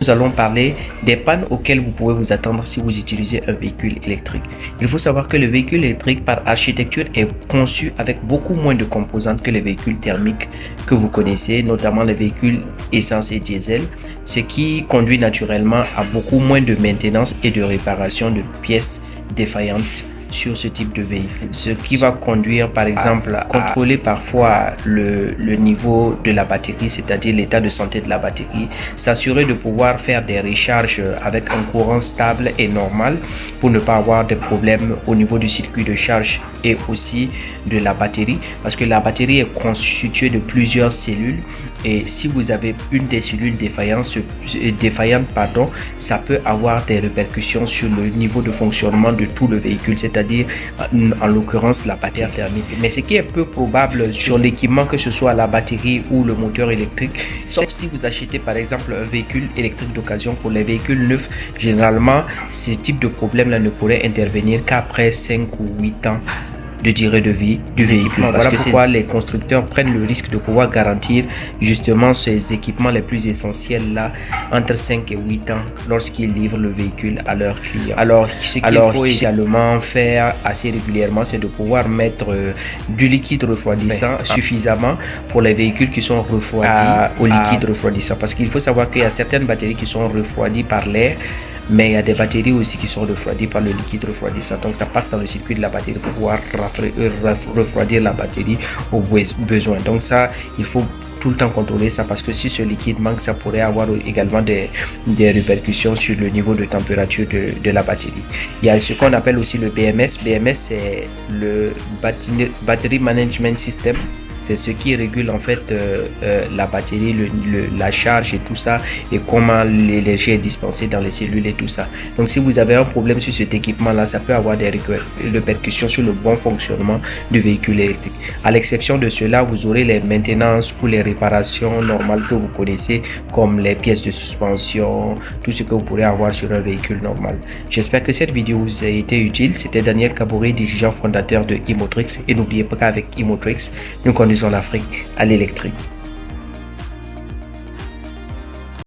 Nous allons parler des pannes auxquelles vous pouvez vous attendre si vous utilisez un véhicule électrique. Il faut savoir que le véhicule électrique par architecture est conçu avec beaucoup moins de composantes que les véhicules thermiques que vous connaissez, notamment les véhicules essence et diesel, ce qui conduit naturellement à beaucoup moins de maintenance et de réparation de pièces défaillantes sur ce type de véhicule, ce qui va conduire par exemple à contrôler parfois le niveau de la batterie, c'est-à-dire l'état de santé de la batterie, s'assurer de pouvoir faire des recharges avec un courant stable et normal pour ne pas avoir de problèmes au niveau du circuit de charge et aussi de la batterie, parce que la batterie est constituée de plusieurs cellules et si vous avez une des cellules défaillante, ça peut avoir des répercussions sur le niveau de fonctionnement de tout le véhicule, c'est-à-dire en l'occurrence la batterie thermique. Mais ce qui est peu probable sur l'équipement, que ce soit la batterie ou le moteur électrique, sauf si vous achetez par exemple un véhicule électrique d'occasion. Pour les véhicules neufs, généralement ce type de problème là ne pourrait intervenir qu'après 5 ou 8 ans de durée de vie du véhicule. Voilà pourquoi les constructeurs prennent le risque de pouvoir garantir justement ces équipements les plus essentiels là entre 5 et 8 ans lorsqu'ils livrent le véhicule à leurs clients. Alors ce qu'il faut également faire assez régulièrement, c'est de pouvoir mettre du liquide refroidissant suffisamment pour les véhicules qui sont refroidis au liquide refroidissant, parce qu'il faut savoir qu'il y a certaines batteries qui sont refroidies par l'air, mais il y a des batteries aussi qui sont refroidies par le liquide refroidissant. Donc ça passe dans le circuit de la batterie pour pouvoir refroidir la batterie au besoin. Donc ça, il faut tout le temps contrôler ça, parce que si ce liquide manque, ça pourrait avoir également des répercussions sur le niveau de température de la batterie. Il y a ce qu'on appelle aussi le BMS. BMS, c'est le Battery Management System. C'est ce qui régule en fait la batterie, la charge et tout ça, et comment l'énergie est dispensée dans les cellules et tout ça. Donc si vous avez un problème sur cet équipement là, ça peut avoir des répercussions sur le bon fonctionnement du véhicule électrique. À l'exception de cela, vous aurez les maintenances ou les réparations normales que vous connaissez, comme les pièces de suspension, tout ce que vous pourrez avoir sur un véhicule normal. J'espère que cette vidéo vous a été utile. C'était Daniel Kaboré, dirigeant fondateur de Imotrix, et n'oubliez pas qu'avec Imotrix, nous conduisons l'Afrique à l'électrique.